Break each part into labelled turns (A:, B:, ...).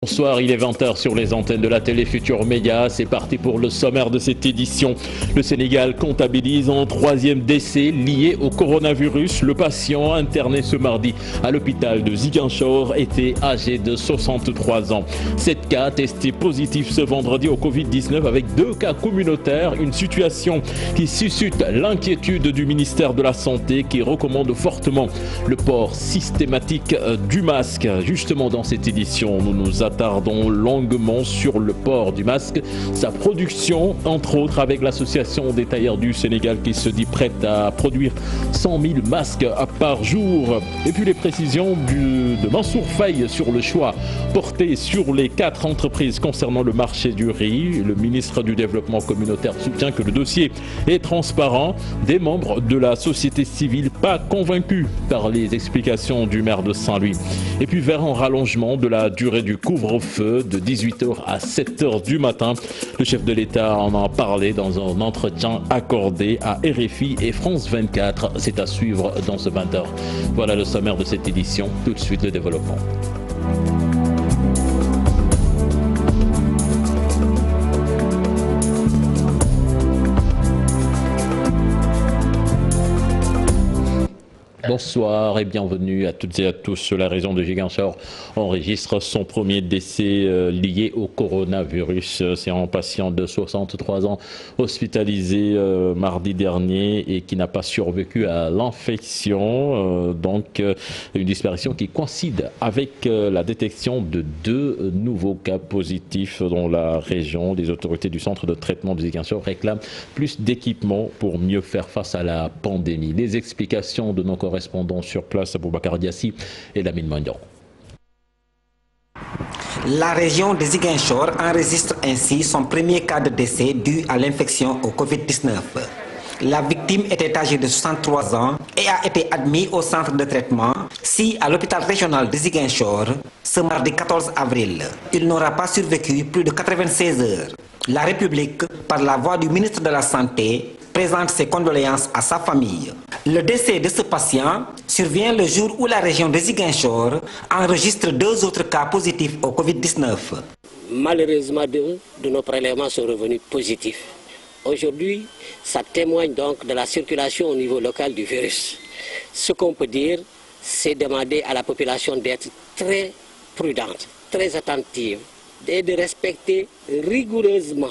A: Bonsoir, il est 20h sur les antennes de la télé Futur Média. C'est parti pour le sommaire de cette édition. Le Sénégal comptabilise un 3e décès lié au coronavirus. Le patient interné ce mardi à l'hôpital de Ziguinchor était âgé de 63 ans. 7 cas testés positifs ce vendredi au Covid-19 avec 2 cas communautaires. Une situation qui suscite l'inquiétude du ministère de la Santé qui recommande fortement le port systématique du masque. Justement, dans cette édition, nous nous attardons longuement sur le port du masque, sa production, entre autres avec l'association des tailleurs du Sénégal qui se dit prête à produire 100 000 masques par jour. Et puis les précisions de Mansour Faye sur le choix porté sur les 4 entreprises concernant le marché du riz. Le ministre du Développement communautaire soutient que le dossier est transparent. Des membres de la société civile pas convaincus par les explications du maire de Saint-Louis. Et puis vers un rallongement de la durée du couvre-feu de 18h à 7h du matin. Le chef de l'État en a parlé dans un entretien accordé à RFI et France 24. C'est à suivre dans ce 20h. Voilà le sommaire de cette édition. Tout de suite le développement. Bonsoir et bienvenue à toutes et à tous. La région de Ziguinchor enregistre son premier décès lié au coronavirus. C'est un patient de 63 ans hospitalisé mardi dernier et qui n'a pas survécu à l'infection. Donc une disparition qui coïncide avec la détection de 2 nouveaux cas positifs dans la région. Les autorités du centre de traitement de Ziguinchor réclament plus d'équipements pour mieux faire face à la pandémie. Les explications de nos correspondants sur place, Boubacar Diassi et Lamine Magnan.
B: La région de Ziguinchor enregistre ainsi son premier cas de décès dû à l'infection au Covid-19. La victime était âgée de 63 ans et a été admise au centre de traitement à l'hôpital régional de Ziguinchor ce mardi 14 avril. Il n'aura pas survécu plus de 96 heures. La République, par la voix du ministre de la Santé, présente ses condoléances à sa famille. Le décès de ce patient survient le jour où la région de Ziguinchor enregistre 2 autres cas positifs au Covid-19.
C: Malheureusement, 2 de nos prélèvements sont revenus positifs. Aujourd'hui, ça témoigne donc de la circulation au niveau local du virus. Ce qu'on peut dire, c'est demander à la population d'être très prudente, très attentive et de respecter rigoureusement,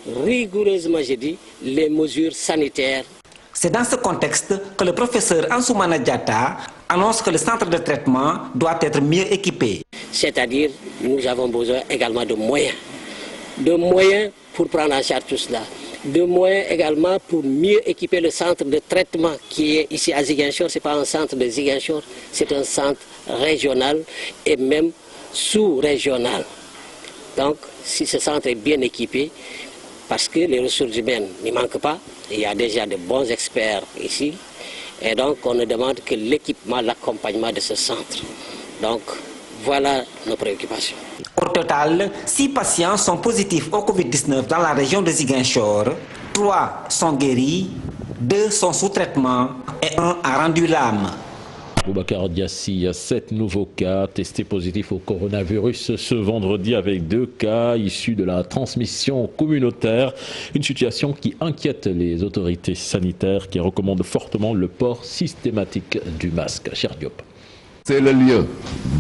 C: je dis, les mesures sanitaires.
B: C'est dans ce contexte que le professeur Ansoumana Diatta annonce que le centre de traitement doit être mieux équipé.
C: C'est-à-dire, nous avons besoin également de moyens pour prendre en charge tout cela, de moyens également pour mieux équiper le centre de traitement qui est ici à Ziguinchor. Ce n'est pas un centre de Ziguinchor, c'est un centre régional et même sous-régional. Donc, si ce centre est bien équipé, parce que les ressources humaines n'y manquent pas, il y a déjà de bons experts ici, et donc on ne demande que l'équipement, l'accompagnement de ce centre. Donc voilà nos préoccupations.
B: Au total, 6 patients sont positifs au Covid-19 dans la région de Ziguinchor, 3 sont guéris, 2 sont sous traitement et 1 a rendu l'âme.
A: Boubacar Diassi, 7 nouveaux cas testés positifs au coronavirus ce vendredi avec 2 cas issus de la transmission communautaire. Une situation qui inquiète les autorités sanitaires qui recommandent fortement le port systématique du masque. Cher Diop.
D: C'est le lieu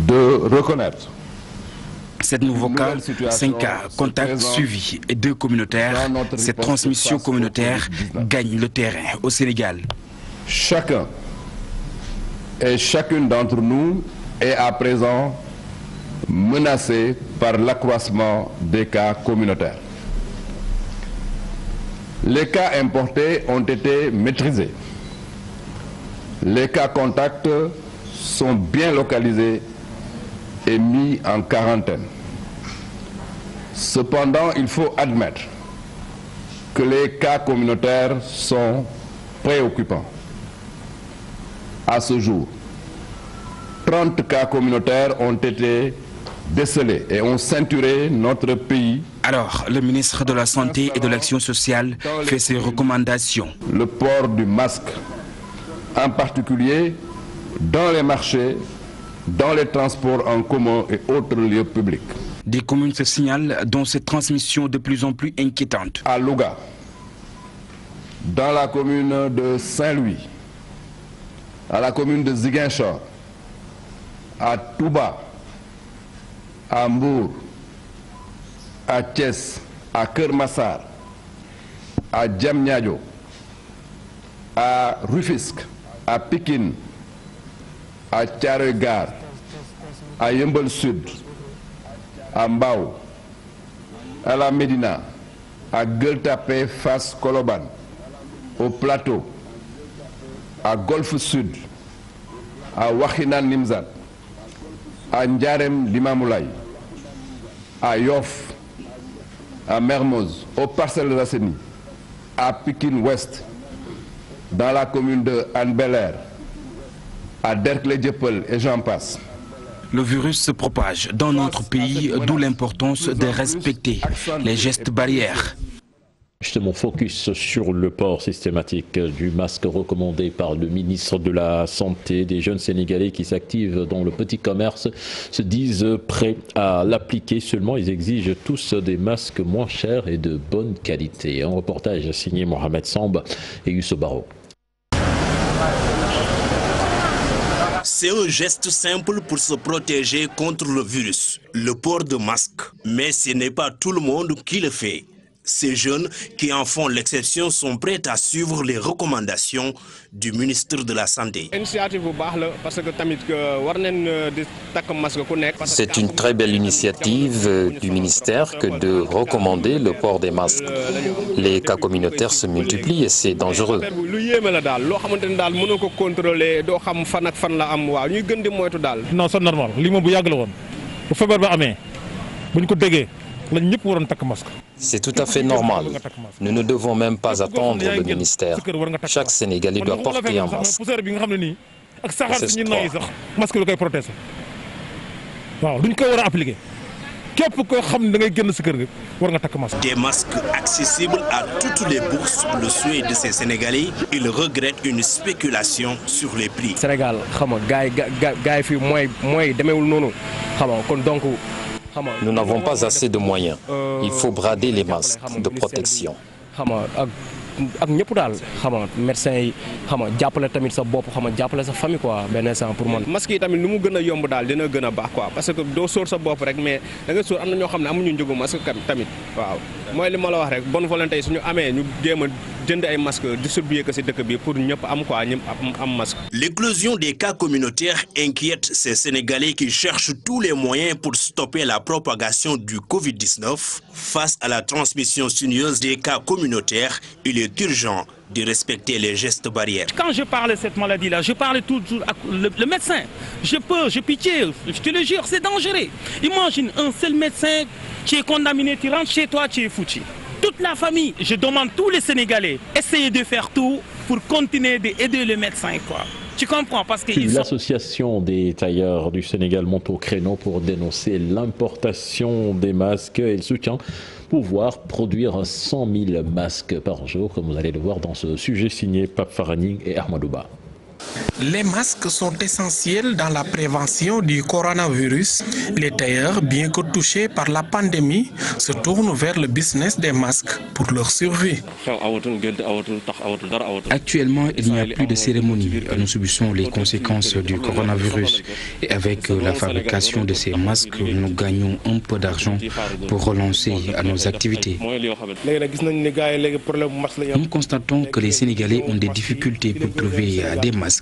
D: de reconnaître
E: 7 nouveaux cas, 5 cas, contacts suivis et 2 communautaires. Cette transmission communautaire gagne le terrain au Sénégal.
D: Chacun et chacune d'entre nous est à présent menacé par l'accroissement des cas communautaires. Les cas importés ont été maîtrisés. Les cas contacts sont bien localisés et mis en quarantaine. Cependant, il faut admettre que les cas communautaires sont préoccupants. À ce jour, 30 cas communautaires ont été décelés et ont ceinturé notre pays.
E: Alors, le ministre de la Santé et de l'Action sociale fait ses recommandations.
D: Le port du masque, en particulier dans les marchés, dans les transports en commun et autres lieux publics.
E: Des communes se signalent dans cette transmission de plus en plus inquiétante.
D: À Louga, dans la commune de Saint-Louis, à la commune de Ziguinchor, à Touba, à Mbour, à Thiès, à Kermassar, à Diamniadio, à Rufisque, à Pékin, à Thiaroye-Gare, à Yeumbeul Sud, à Mbao, à la Médina, à Gueule Tapée, Fass, Colobane, au Plateau, à Golfe Sud, à Wakhinane Nimzatt, à Ndiarème Limamoulaye, à Yoff, à Mermoz, aux Parcelles Assainies, à Pikine Ouest, dans la commune de Hann Bel-Air, à Derklé-Dieuppeul et j'en passe.
E: Le virus se propage dans notre pays, d'où l'importance de respecter les gestes barrières.
A: Justement, focus sur le port systématique du masque recommandé par le ministre de la Santé. Des jeunes Sénégalais qui s'activent dans le petit commerce se disent prêts à l'appliquer. Seulement, ils exigent tous des masques moins chers et de bonne qualité. Un reportage signé Mohamed Samb et Youssou Baro.
F: C'est un geste simple pour se protéger contre le virus, le port de masque. Mais ce n'est pas tout le monde qui le fait. Ces jeunes qui en font l'exception sont prêts à suivre les recommandations du ministre de la Santé.
G: C'est une très belle initiative du ministère que de recommander le port des masques. Les cas communautaires se multiplient et c'est dangereux.
H: Non, c'est normal.
G: C'est tout à fait normal. Nous ne devons même pas attendre le ministère. Chaque Sénégalais doit porter un masque.
F: Des masques accessibles à toutes les bourses, le souhait de ces Sénégalais. Ils regrettent une spéculation sur les prix.
G: Nous n'avons pas assez de moyens. Il faut brader les masques de protection.
F: L'éclosion des cas communautaires inquiète ces Sénégalais qui cherchent tous les moyens pour stopper la propagation du Covid-19. Face à la transmission sinueuse des cas communautaires, il est urgent de respecter les gestes barrières.
H: Quand je parle de cette maladie-là, je parle toujours à le médecin. J'ai pitié, je te le jure, c'est dangereux. Imagine un seul médecin qui est contaminé, tu rentres chez toi, tu es foutu. Toute la famille, je demande tous les Sénégalais, essayez de faire tout pour continuer d'aider le médecin, quoi. Tu comprends parce que
A: l'association des tailleurs du Sénégal monte au créneau pour dénoncer l'importation des masques et le soutien pouvoir produire 100 000 masques par jour, comme vous allez le voir dans ce sujet signé Pape Farani et Ahmadouba.
I: Les masques sont essentiels dans la prévention du coronavirus. Les tailleurs, bien que touchés par la pandémie, se tournent vers le business des masques pour leur survie.
E: Actuellement, il n'y a plus de cérémonie. Nous subissons les conséquences du coronavirus. Et avec la fabrication de ces masques, nous gagnons un peu d'argent pour relancer nos activités. Nous constatons que les Sénégalais ont des difficultés pour trouver des masques.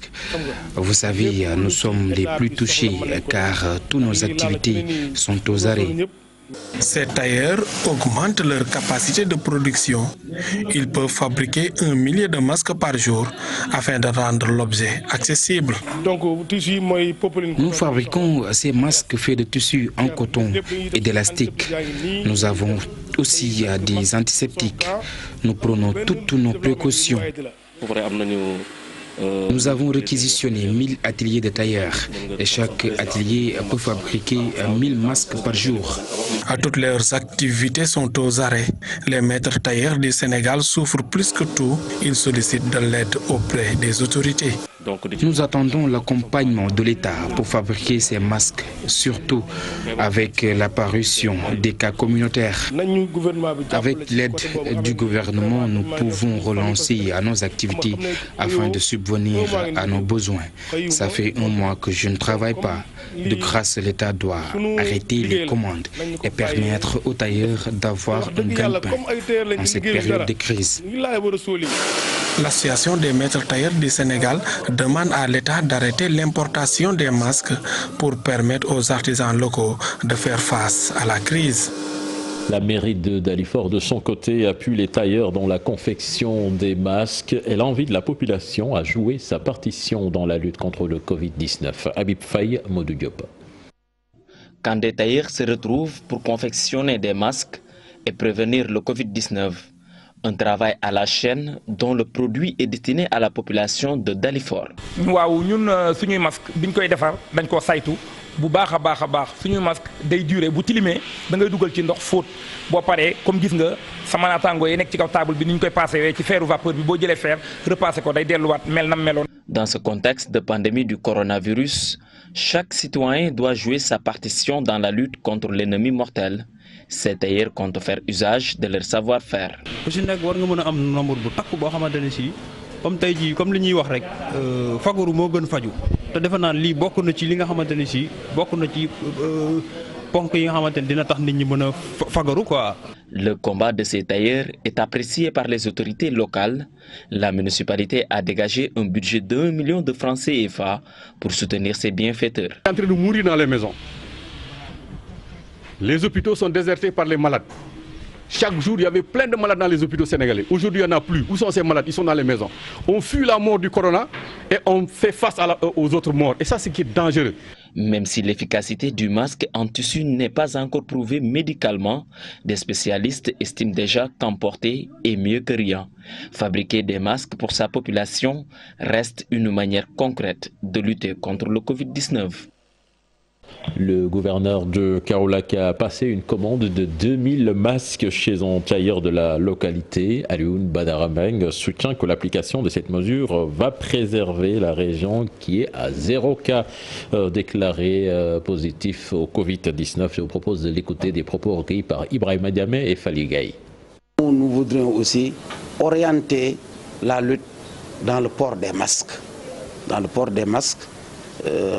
E: Vous savez, nous sommes les plus touchés car toutes nos activités sont aux arrêts.
I: Ces tailleurs augmentent leur capacité de production. Ils peuvent fabriquer 1 millier de masques par jour afin de rendre l'objet accessible.
E: Nous fabriquons ces masques faits de tissu en coton et d'élastique. Nous avons aussi des antiseptiques. Nous prenons toutes nos précautions. Nous avons réquisitionné 1000 ateliers de tailleurs et chaque atelier peut fabriquer 1000 masques par jour.
I: Toutes leurs activités sont aux arrêts. Les maîtres tailleurs du Sénégal souffrent plus que tout. Ils sollicitent de l'aide auprès des autorités.
E: Nous attendons l'accompagnement de l'État pour fabriquer ces masques, surtout avec l'apparition des cas communautaires. Avec l'aide du gouvernement, nous pouvons relancer à nos activités afin de subvenir à nos besoins. Ça fait un mois que je ne travaille pas. De grâce, l'État doit arrêter les commandes et permettre aux tailleurs d'avoir un gagne-pain en cette période de crise.
I: L'Association des maîtres tailleurs du Sénégal demande à l'État d'arrêter l'importation des masques pour permettre aux artisans locaux de faire face à la crise.
A: La mairie de Dalifort, de son côté, appuie les tailleurs dans la confection des masques. Elle a envie de la population à jouer sa partition dans la lutte contre le Covid-19. Habib Faye, Modou Diop.
J: Quand des tailleurs se retrouvent pour confectionner des masques et prévenir le Covid-19, un travail à la chaîne dont le produit est destiné à la population de Dalifort.
K: Waaw ñun suñuy masque biñ koy defar dañ ko saytu bu baax a baax suñuy masque day durer bu tilimee da ngay dugal ci ndox fóot boo paree comme gis nga sama naataango yi nekk ci kaw table bi ni ñu koy passé ci feeru vapeur bi boo jëlee fer repassé ko day delluwaat mel na meloon.
J: Dans ce contexte de pandémie du coronavirus, chaque citoyen doit jouer sa partition dans la lutte contre l'ennemi mortel. Ces tailleurs comptent faire usage de leur savoir-faire.
L: ku si nekk war nga mën a am nombre bu takk boo xamante ne si comme tey jii comme li ñuy wax rek fagaru moo gën faju te defe naa lii bokk na ci li nga xamante ne si bokk na ci ponk yi nga xamante ne dina tax nit ñi mën a fagaru quoi.
J: Le combat de ces tailleurs est apprécié par les autorités locales. La municipalité a dégagé un budget d'1 million de francs CFA pour soutenir ces bienfaiteurs.
M: En train de mourir dans les maisons. Les hôpitaux sont désertés par les malades. Chaque jour, il y avait plein de malades dans les hôpitaux sénégalais. Aujourd'hui, il n'y en a plus. Où sont ces malades? Ils sont dans les maisons. On fuit la mort du corona et on fait face aux autres morts. Et ça, c'est qui est dangereux.
J: Même si l'efficacité du masque en tissu n'est pas encore prouvée médicalement, des spécialistes estiment déjà qu'en porter est mieux que rien. Fabriquer des masques pour sa population reste une manière concrète de lutter contre le Covid-19.
A: Le gouverneur de Kaolack a passé une commande de 2000 masques chez un tailleur de la localité. Alioune Badarameng soutient que l'application de cette mesure va préserver la région qui est à 0 cas déclarés positifs au Covid-19. Je vous propose de l'écouter, des propos recueillis par Ibrahima Diamé et Fally Gaye.
N: Nous voudrions aussi orienter la lutte dans le port des masques. Dans le port des masques,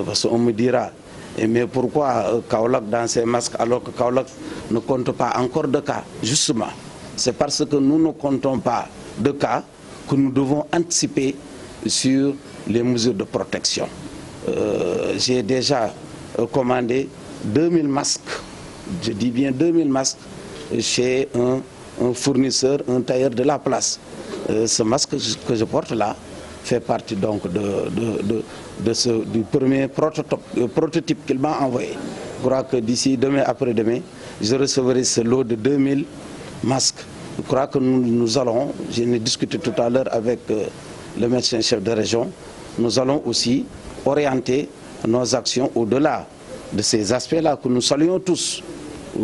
N: parce qu'on me dira, mais pourquoi Kaolack dans ces masques alors que Kaolack ne compte pas encore de cas? Justement, c'est parce que nous ne comptons pas de cas que nous devons anticiper sur les mesures de protection. J'ai déjà commandé 2000 masques, je dis bien 2000 masques, chez un fournisseur, un tailleur de la place. Ce masque que je porte là fait partie donc du premier prototype qu'il m'a envoyé. Je crois que d'ici demain, après-demain, je recevrai ce lot de 2000 masques. Je crois que nous allons, j'ai discuté tout à l'heure avec le médecin-chef de région, nous allons aussi orienter nos actions au-delà de ces aspects-là que nous saluons tous,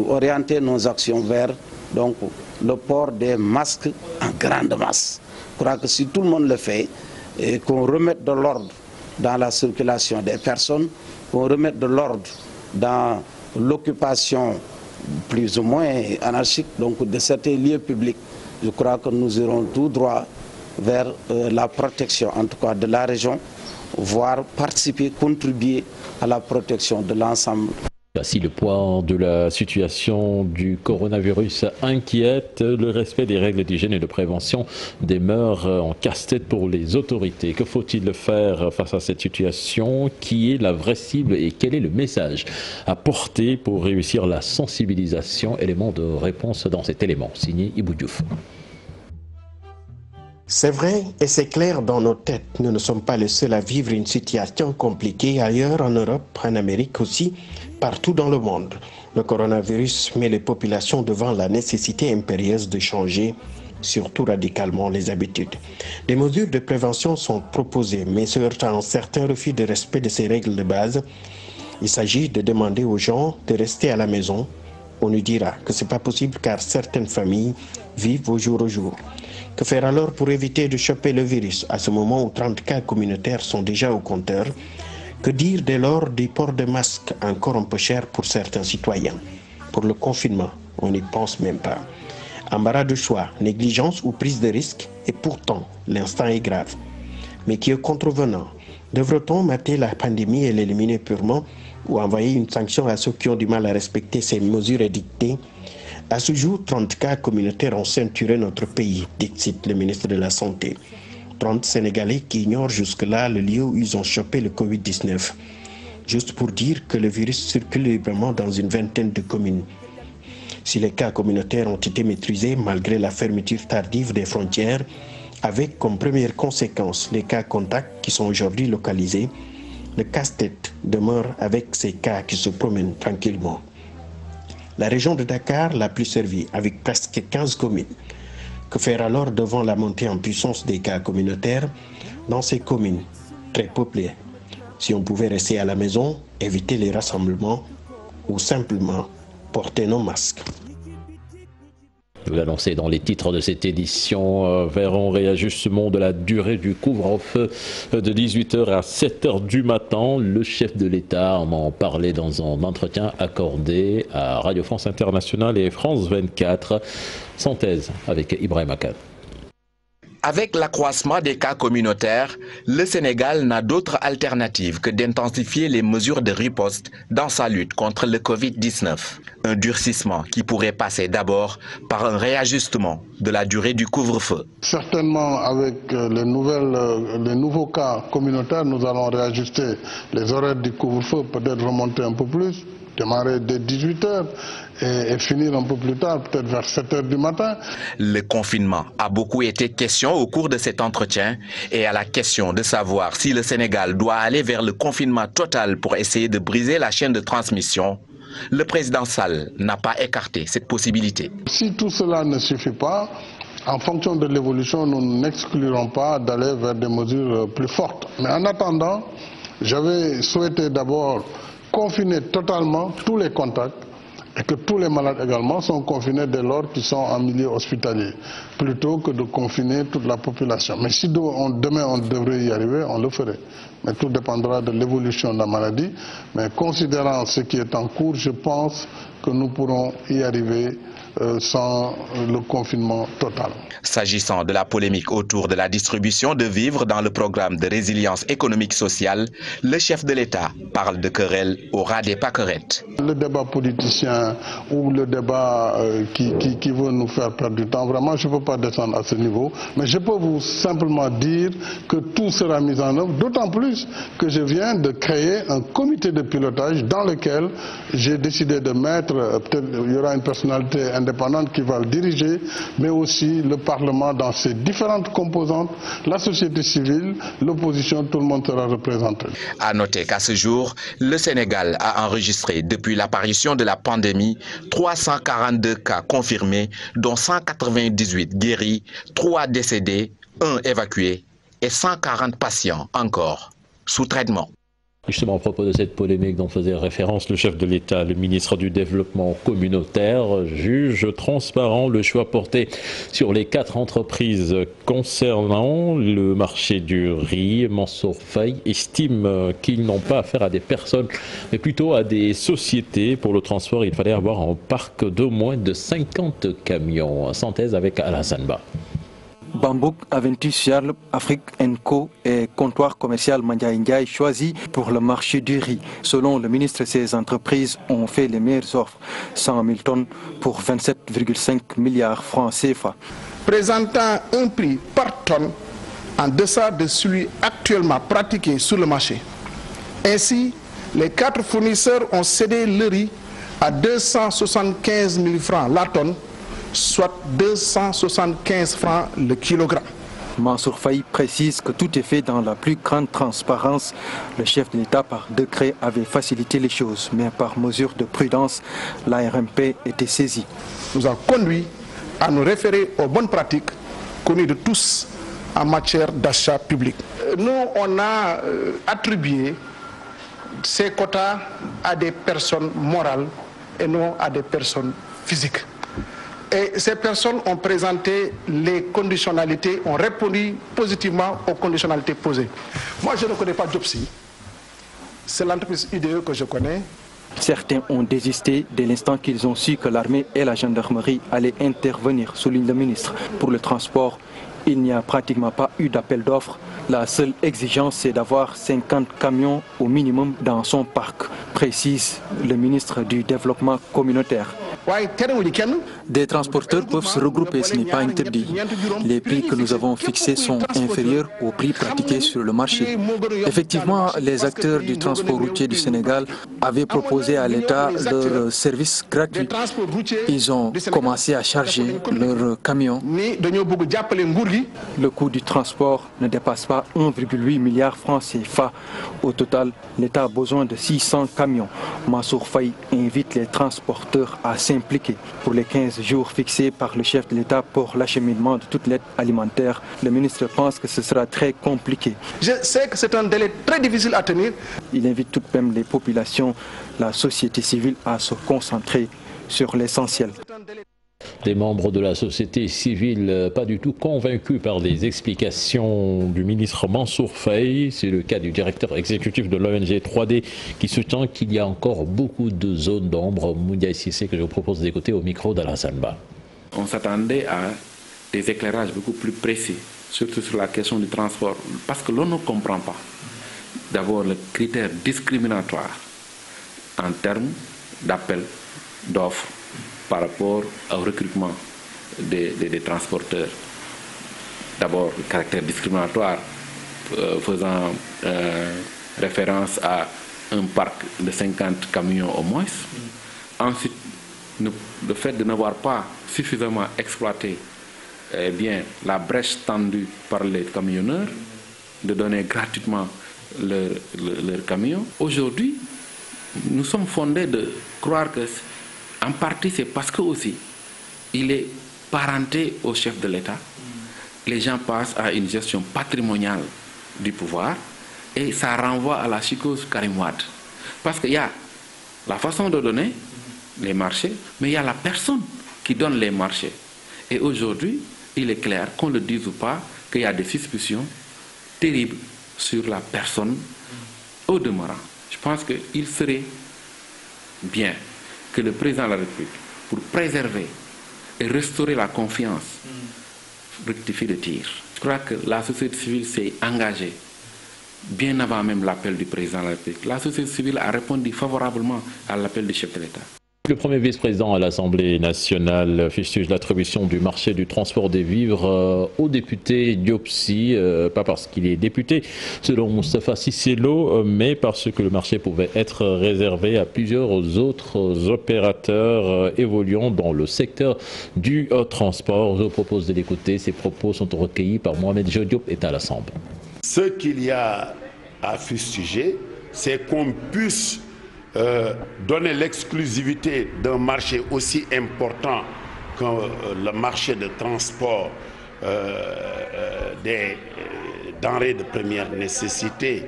N: orienter nos actions vers donc, le port des masques en grande masse. Je crois que si tout le monde le fait, et qu'on remette de l'ordre dans la circulation des personnes, qu'on remette de l'ordre dans l'occupation plus ou moins anarchique donc de certains lieux publics, je crois que nous irons tout droit vers la protection, en tout cas de la région, voire participer, contribuer à la protection de l'ensemble.
A: Si le poids de la situation du coronavirus inquiète, le respect des règles d'hygiène et de prévention demeure en casse-tête pour les autorités. Que faut-il faire face à cette situation? Qui est la vraie cible et quel est le message à porter pour réussir la sensibilisation? Élément de réponse dans cet élément, signé Ibou Diouf.
O: C'est vrai et c'est clair dans nos têtes. Nous ne sommes pas les seuls à vivre une situation compliquée ailleurs, en Europe, en Amérique aussi, partout dans le monde. Le coronavirus met les populations devant la nécessité impérieuse de changer, surtout radicalement, les habitudes. Des mesures de prévention sont proposées, mais se heurtant à un certain refus de respect de ces règles de base. Il s'agit de demander aux gens de rester à la maison, On nous dira que ce n'est pas possible car certaines familles vivent au jour. Que faire alors pour éviter de choper le virus à ce moment où 30 cas communautaires sont déjà au compteur? Que dire dès lors du port de masque, encore un peu cher pour certains citoyens? Pour le confinement, on n'y pense même pas. Embarras de choix, négligence ou prise de risque, et pourtant, l'instant est grave. Mais qui est contrevenant? Devrait-on mater la pandémie et l'éliminer purement ou envoyer une sanction à ceux qui ont du mal à respecter ces mesures édictées? À ce jour, 30 cas communautaires ont ceinturé notre pays, dit le ministre de la Santé. 30 Sénégalais qui ignorent jusque-là le lieu où ils ont chopé le Covid-19. Juste pour dire que le virus circule librement dans une vingtaine de communes. Si les cas communautaires ont été maîtrisés malgré la fermeture tardive des frontières, avec comme première conséquence les cas contacts qui sont aujourd'hui localisés, le casse-tête demeure avec ces cas qui se promènent tranquillement. La région de Dakar la plus servie, avec presque 15 communes. Que faire alors devant la montée en puissance des cas communautaires dans ces communes très peuplées? Si on pouvait rester à la maison, éviter les rassemblements ou simplement porter nos masques.
A: Vous l'annoncez dans les titres de cette édition, vers un réajustement de la durée du couvre-feu de 18h à 7h du matin. Le chef de l'État en parlait dans un entretien accordé à Radio France Internationale et France 24. Synthèse avec Ibrahim Akad.
P: Avec l'accroissement des cas communautaires, le Sénégal n'a d'autre alternative que d'intensifier les mesures de riposte dans sa lutte contre le Covid-19. Un durcissement qui pourrait passer d'abord par un réajustement de la durée du couvre-feu.
Q: Certainement, avec les nouveaux cas communautaires, nous allons réajuster les horaires du couvre-feu, peut-être remonter un peu plus, démarrer dès 18h et finir un peu plus tard, peut-être vers 7h du matin.
P: Le confinement a beaucoup été question au cours de cet entretien et à la question de savoir si le Sénégal doit aller vers le confinement total pour essayer de briser la chaîne de transmission. Le président Sall n'a pas écarté cette possibilité.
Q: Si tout cela ne suffit pas, en fonction de l'évolution, nous n'exclurons pas d'aller vers des mesures plus fortes. Mais en attendant, j'avais souhaité d'abord confiner totalement tous les contacts et que tous les malades également sont confinés dès lors qu'ils sont en milieu hospitalier, plutôt que de confiner toute la population. Mais si demain on devrait y arriver, on le ferait. Mais tout dépendra de l'évolution de la maladie. Mais considérant ce qui est en cours, je pense que nous pourrons y arriver sans le confinement total.
P: S'agissant de la polémique autour de la distribution de vivres dans le programme de résilience économique sociale, le chef de l'État parle de querelle au ras des pâquerettes.
Q: Le débat politicien ou le débat qui veut nous faire perdre du temps, vraiment je ne peux pas descendre à ce niveau, mais je peux vous simplement dire que tout sera mis en œuvre, d'autant plus que je viens de créer un comité de pilotage dans lequel j'ai décidé de mettre, peut-être il y aura une personnalité indépendante qui va le diriger, mais aussi le Parlement dans ses différentes composantes, la société civile, l'opposition, tout le monde sera représenté.
P: À noter qu'à ce jour, le Sénégal a enregistré depuis l'apparition de la pandémie 342 cas confirmés, dont 198 guéris, 3 décédés, 1 évacué et 140 patients encore sous traitement.
A: Justement, à propos de cette polémique dont faisait référence le chef de l'État, le ministre du Développement communautaire juge transparent le choix porté sur les 4 entreprises concernant le marché du riz. Mansour Faye estime qu'ils n'ont pas affaire à des personnes, mais plutôt à des sociétés. Pour le transport, il fallait avoir un parc d'au moins de 50 camions. Synthèse avec Alassane Ba.
R: Bambouk, Aventus Charles, Afrique Co et comptoir commercial Mandiaye Ndiaye choisi pour le marché du riz. Selon le ministre, ces entreprises ont fait les meilleures offres, 100 000 tonnes pour 27,5 milliards francs CFA.
S: Présentant un prix par tonne en deçà de celui actuellement pratiqué sur le marché. Ainsi, les 4 fournisseurs ont cédé le riz à 275 000 francs la tonne, soit 275 francs le kilogramme.
R: Mansour Faye précise que tout est fait dans la plus grande transparence. Le chef de l'État, par décret, avait facilité les choses, mais par mesure de prudence, l'ARMP était saisie.
S: Nous a conduit à nous référer aux bonnes pratiques connues de tous en matière d'achat public. Nous, on a attribué ces quotas à des personnes morales et non à des personnes physiques. Et ces personnes ont présenté les conditionnalités, ont répondu positivement aux conditionnalités posées. Moi, je ne connais pas Diopsi. C'est l'entreprise IDE que je connais.
R: Certains ont désisté dès l'instant qu'ils ont su que l'armée et la gendarmerie allaient intervenir, souligne le ministre. Pour le transport, il n'y a pratiquement pas eu d'appel d'offres. La seule exigence, c'est d'avoir 50 camions au minimum dans son parc, précise le ministre du Développement communautaire. Des transporteurs peuvent se regrouper, ce n'est pas interdit. Les prix que nous avons fixés sont inférieurs aux prix pratiqués sur le marché. Effectivement, les acteurs du transport routier du Sénégal avaient proposé à l'État leur service gratuit. Ils ont commencé à charger leurs camions. Le coût du transport ne dépasse pas 1,8 milliard francs CFA. Au total, l'État a besoin de 600 camions. Mansour Faye invite les transporteurs à s'impliquer. Pour les 15 jours fixés par le chef de l'État pour l'acheminement de toute l'aide alimentaire, le ministre pense que ce sera très compliqué.
S: Je sais que c'est un délai très difficile à tenir.
R: Il invite tout de même les populations, la société civile à se concentrer sur l'essentiel.
A: Des membres de la société civile pas du tout convaincus par les explications du ministre Mansour Faye. C'est le cas du directeur exécutif de l'ONG 3D qui soutient qu'il y a encore beaucoup de zones d'ombre. Moudia Sissé, que je vous propose d'écouter au micro d'Alassane Ba.
T: On s'attendait à des éclairages beaucoup plus précis, surtout sur la question du transport, parce que l'on ne comprend pas d'abord le critère discriminatoire en termes d'appel d'offres par rapport au recrutement des transporteurs. D'abord, le caractère discriminatoire faisant référence à un parc de 50 camions au moins. Ensuite, le fait de n'avoir pas suffisamment exploité la brèche tendue par les camionneurs, de donner gratuitement leurs camions. Aujourd'hui, nous sommes fondés de croire que en partie, c'est parce que aussi, il est parenté au chef de l'État. Les gens passent à une gestion patrimoniale du pouvoir et ça renvoie à la psychose Karim Wade. Parce qu'il y a la façon de donner les marchés, mais il y a la personne qui donne les marchés. Et aujourd'hui, il est clair, qu'on le dise ou pas, qu'il y a des suspicions terribles sur la personne au demeurant. Je pense qu'il serait bien que le président de la République, pour préserver et restaurer la confiance, rectifie le tir. Je crois que la société civile s'est engagée bien avant même l'appel du président de la République. La société civile a répondu favorablement à l'appel du chef de l'État.
A: Le premier vice-président à l'Assemblée nationale fustige l'attribution du marché du transport des vivres au député Diopsi, pas parce qu'il est député, selon Moustapha Cissé Lo, mais parce que le marché pouvait être réservé à plusieurs autres opérateurs évoluant dans le secteur du transport. Je vous propose de l'écouter. Ces propos sont recueillis par Mohamed Jodiop et Alassane.
U: Ce qu'il y a à fustiger, c'est qu'on puisse donner l'exclusivité d'un marché aussi important que le marché de transport des denrées de première nécessité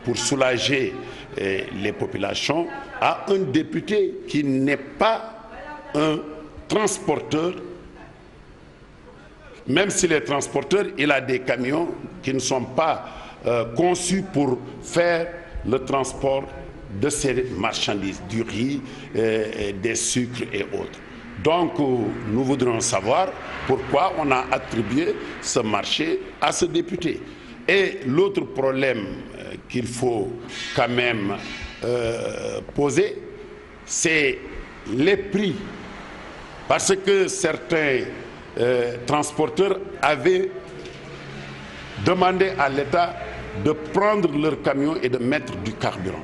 U: pour soulager les populations à un député qui n'est pas un transporteur. Même s'il est transporteur, il a des camions qui ne sont pas conçus pour faire le transport de ces marchandises, du riz, des sucres et autres. Donc, nous voudrions savoir pourquoi on a attribué ce marché à ce député. Et l'autre problème qu'il faut quand même poser, c'est les prix. Parce que certains transporteurs avaient demandé à l'État de prendre leurs camions et de mettre du carburant.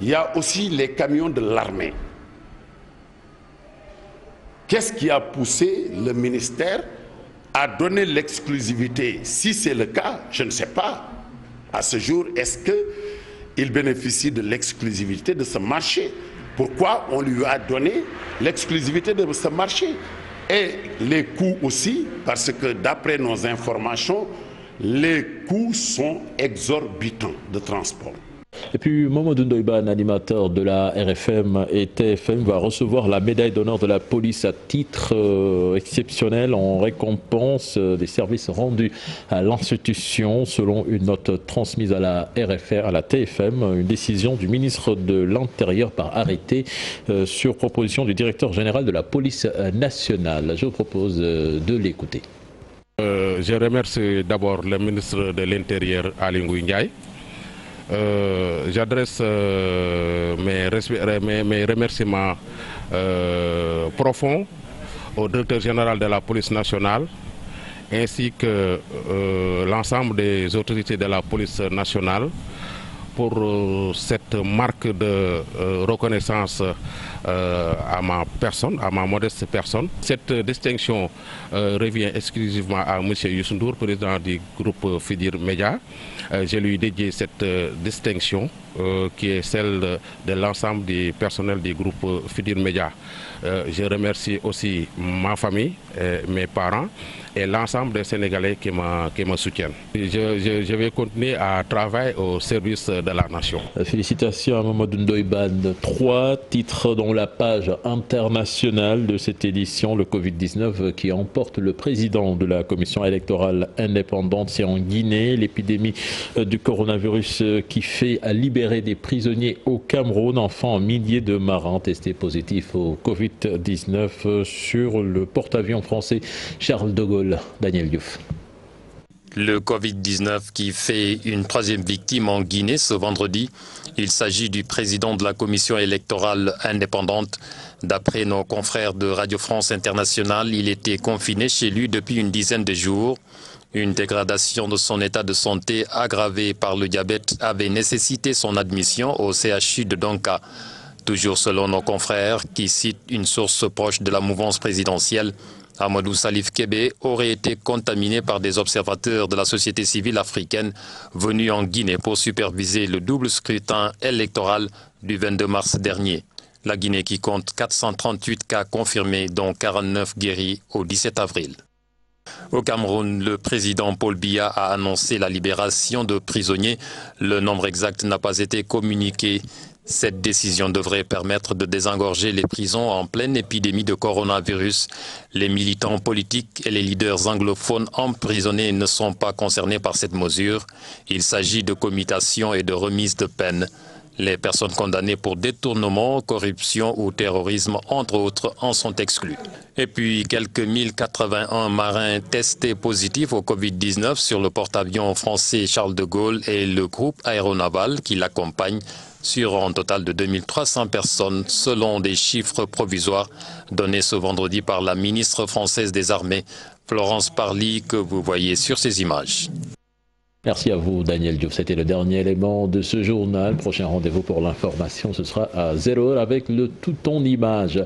U: Il y a aussi les camions de l'armée. Qu'est-ce qui a poussé le ministère à donner l'exclusivité? Si c'est le cas, je ne sais pas. À ce jour, est-ce qu'il bénéficie de l'exclusivité de ce marché? Pourquoi on lui a donné l'exclusivité de ce marché? Et les coûts aussi, parce que d'après nos informations, les coûts sont exorbitants de transport.
A: Et puis Mamadou Ndoye, animateur de la RFM et TFM, va recevoir la médaille d'honneur de la police à titre exceptionnel en récompense des services rendus à l'institution. Selon une note transmise à la RFR, à la TFM, une décision du ministre de l'Intérieur par arrêté sur proposition du directeur général de la police nationale. Je vous propose de l'écouter.
C: Je remercie d'abord le ministre de l'Intérieur, Aly Ngouille Ndiaye. J'adresse mes remerciements profonds au directeur général de la police nationale ainsi que l'ensemble des autorités de la police nationale pour cette marque de reconnaissance à ma personne, à ma modeste personne. Cette distinction revient exclusivement à M. Youssou Ndour, président du groupe Fidir Média. Je lui dédié cette distinction qui est celle de l'ensemble du personnel du groupe Fidir Média. Je remercie aussi ma famille, mes parents et l'ensemble des Sénégalais qui me soutiennent. Je vais continuer à travailler au service de la nation.
A: Félicitations à Mamadou Ndoye. 3 titres dans la page internationale de cette édition. Le Covid-19 qui emporte le président de la commission électorale indépendante. C'est en Guinée. L'épidémie du coronavirus qui fait libérer des prisonniers au Cameroun. Enfin, un millier de marins testés positifs au Covid-19 sur le porte-avions français Charles de Gaulle. Daniel Diouf.
G: Le Covid-19 qui fait une 3e victime en Guinée ce vendredi. Il s'agit du président de la commission électorale indépendante. D'après nos confrères de Radio France Internationale, il était confiné chez lui depuis une dizaine de jours. Une dégradation de son état de santé aggravée par le diabète avait nécessité son admission au CHU de Donka. Toujours selon nos confrères qui citent une source proche de la mouvance présidentielle, Amadou Salif Kébé aurait été contaminé par des observateurs de la société civile africaine venus en Guinée pour superviser le double scrutin électoral du 22 mars dernier. La Guinée qui compte 438 cas confirmés, dont 49 guéris au 17 avril. Au Cameroun, le président Paul Biya a annoncé la libération de prisonniers. Le nombre exact n'a pas été communiqué. Cette décision devrait permettre de désengorger les prisons en pleine épidémie de coronavirus. Les militants politiques et les leaders anglophones emprisonnés ne sont pas concernés par cette mesure. Il s'agit de commutation et de remise de peine. Les personnes condamnées pour détournement, corruption ou terrorisme, entre autres, en sont exclues. Et puis, quelques 1081 marins testés positifs au Covid-19 sur le porte-avions français Charles de Gaulle et le groupe aéronaval qui l'accompagne, sur un total de 2300 personnes, selon des chiffres provisoires donnés ce vendredi par la ministre française des Armées, Florence Parly, que vous voyez sur ces images.
A: Merci à vous, Daniel Diouf. C'était le dernier élément de ce journal. Prochain rendez-vous pour l'information, ce sera à 0h avec le tout en image.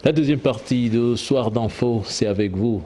A: La deuxième partie de Soir d'info, c'est avec vous.